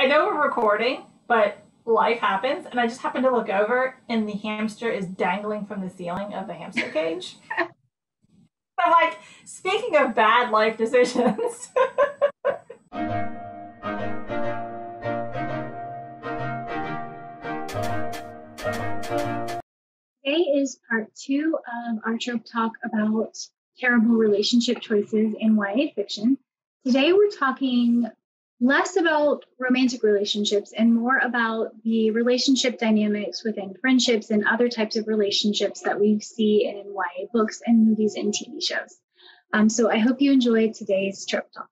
know we're recording, but life happens, and I just happen to look over, and the hamster is dangling from the ceiling of the hamster cage. I'm like, speaking of bad life decisions. Today is part 2 of our trope talk about terrible relationship choices in YA fiction. Today we're talking less about romantic relationships and more about the relationship dynamics within friendships and other types of relationships that we see in YA books and movies and TV shows. So I hope you enjoyed today's trope talk.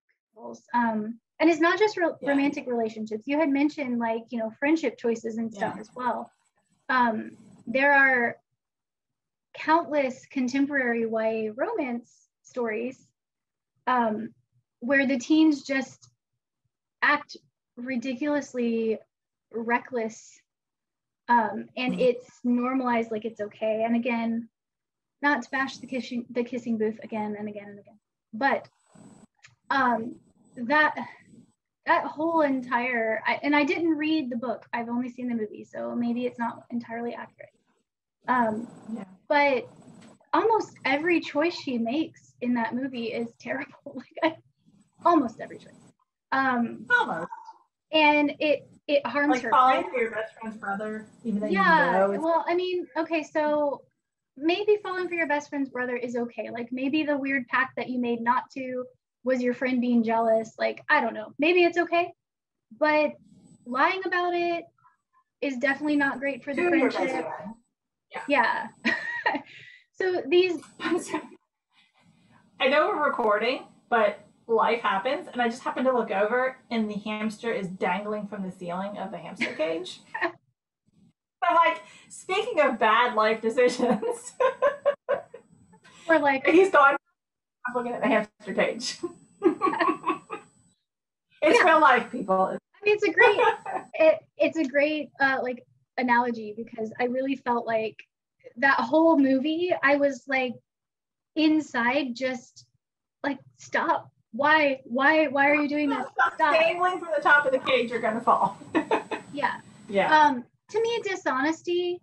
And it's not just romantic relationships. You had mentioned friendship choices and stuff as well. There are countless contemporary YA romance stories where the teens just act ridiculously reckless, and it's normalized, like it's okay. And again, not to bash the kissing booth again and again and again, but that whole entire, and I didn't read the book, I've only seen the movie, so maybe it's not entirely accurate. But almost every choice she makes in that movie is terrible. Almost every choice. Almost. And it harms her. Falling for your best friend's brother, even though you know. Well, I mean, okay, so maybe falling for your best friend's brother is okay. Maybe the weird pact that you made not to was your friend being jealous. I don't know. Maybe it's okay. But lying about it is definitely not great for the friendship. Yeah. So these... I know we're recording, but life happens, and I just happen to look over, and the hamster is dangling from the ceiling of the hamster cage. I'm like, speaking of bad life decisions. Or he's going, I'm looking at the hamster cage. It's real life, people. I mean, it's a great analogy, because I really felt like that whole movie, I was inside just stop. Why are you doing this? Stop dangling from the top of the cage, you're gonna fall. Yeah. To me, dishonesty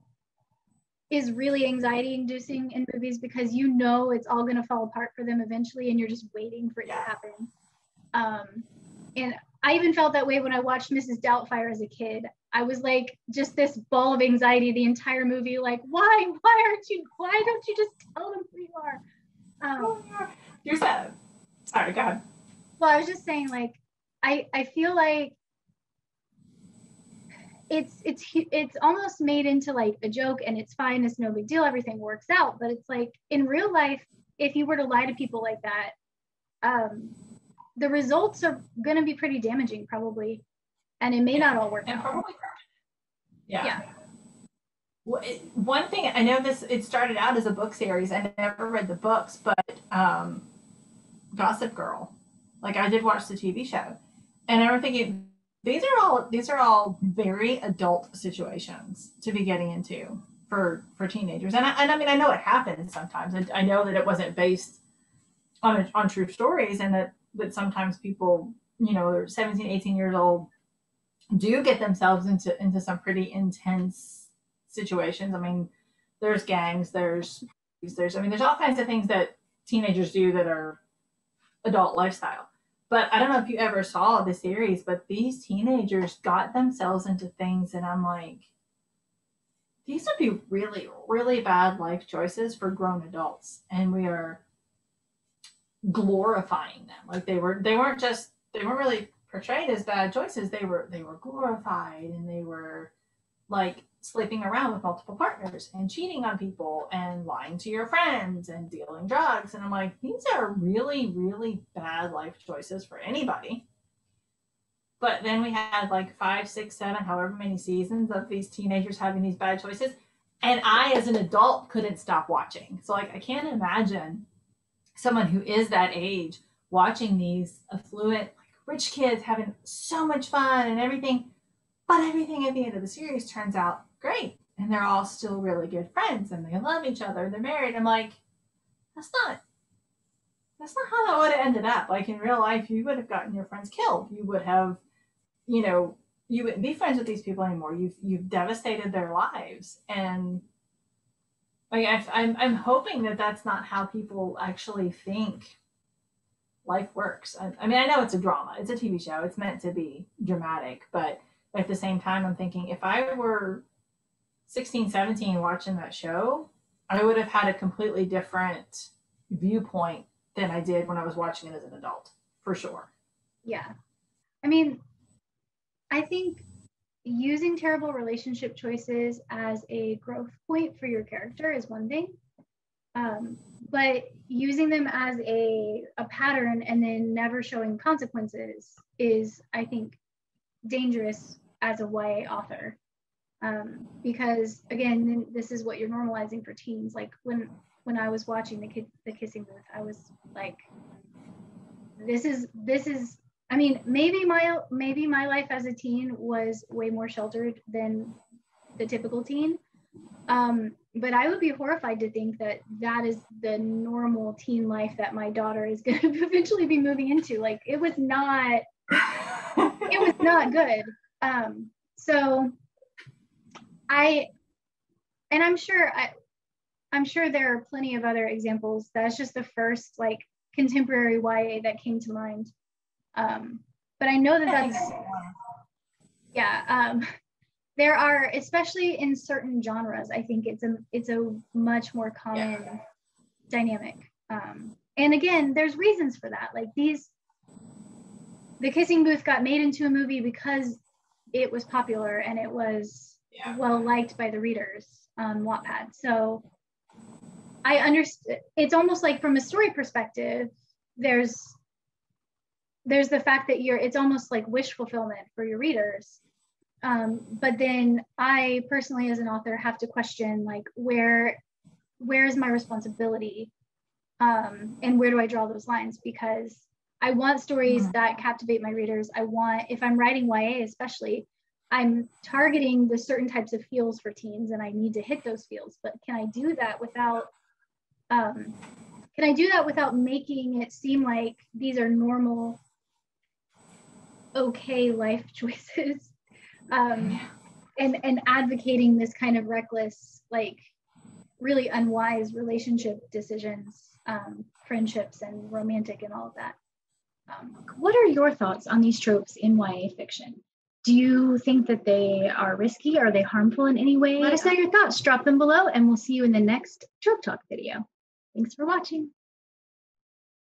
is really anxiety inducing in movies, because it's all gonna fall apart for them eventually, and you're just waiting for it to happen. And I even felt that way when I watched Mrs. Doubtfire as a kid. I was just this ball of anxiety the entire movie. Why don't you just tell them who you are? You're sad. Sorry, go ahead. Well, I was just saying, I feel like it's almost made into a joke, and it's fine, it's no big deal, everything works out. But it's in real life, if you were to lie to people like that, the results are going to be pretty damaging, probably, and it may not all work out. Probably. Yeah. One thing, I know it started out as a book series. I never read the books, but Gossip Girl, I did watch the TV show, and I remember thinking, these are all very adult situations to be getting into for teenagers. And I mean, I know it happens sometimes. I know that it wasn't based on true stories, and that sometimes people, they're 17, 18 years old, do get themselves into some pretty intense situations. I mean, there's gangs, there's all kinds of things that teenagers do that are adult lifestyle. But I don't know if you ever saw the series, but these teenagers got themselves into things, and I'm like, these would be really, really bad life choices for grown adults, and we are glorifying them. They weren't really portrayed as bad choices. They were glorified, and they were sleeping around with multiple partners and cheating on people and lying to your friends and dealing drugs. And I'm like, these are really, really bad life choices for anybody. But then we had 5, 6, 7, however many seasons of these teenagers having these bad choices, and I, as an adult, couldn't stop watching. So I can't imagine someone who is that age watching these affluent, rich kids having so much fun and everything, but everything at the end of the series turns out great, and they're all still really good friends, and they love each other, and they're married. I'm like, that's not how that would have ended up. In real life, you would have gotten your friends killed. You would have, you you wouldn't be friends with these people anymore. You've devastated their lives, and like I'm hoping that that's not how people actually think life works. I mean, I know it's a drama, it's a TV show, it's meant to be dramatic, but at the same time, I'm thinking if I were 16, 17 watching that show, I would have had a completely different viewpoint than I did when I was watching it as an adult, for sure. Yeah. I mean, I think using terrible relationship choices as a growth point for your character is one thing. But using them as a pattern and then never showing consequences is, I think, dangerous as a YA author. Because again, this is what you're normalizing for teens. Like when I was watching the Kissing Booth, I was like, this is I mean, maybe my life as a teen was way more sheltered than the typical teen. But I would be horrified to think that that is the normal teen life that my daughter is going to eventually be moving into. Like it was not good. So I'm sure there are plenty of other examples. That's just the first like contemporary YA that came to mind. But I know that's there are, especially in certain genres, I think it's a much more common dynamic. And again, there's reasons for that. Like the Kissing Booth got made into a movie because it was popular and it was well liked by the readers on Wattpad. So I understand. It's almost like from a story perspective, there's the fact that it's almost like wish fulfillment for your readers. But then I personally, as an author, have to question like where is my responsibility, and where do I draw those lines? Because I want stories that captivate my readers. If I'm writing YA, especially, I'm targeting the certain types of feels for teens, and I need to hit those feels. But can I do that without making it seem like these are normal, okay life choices? And advocating this kind of reckless, like really unwise relationship decisions, friendships and romantic and all of that. What are your thoughts on these tropes in YA fiction? Do you think that they are risky? Are they harmful in any way? Let us know your thoughts. Drop them below and we'll see you in the next Trope Talk video. Thanks for watching.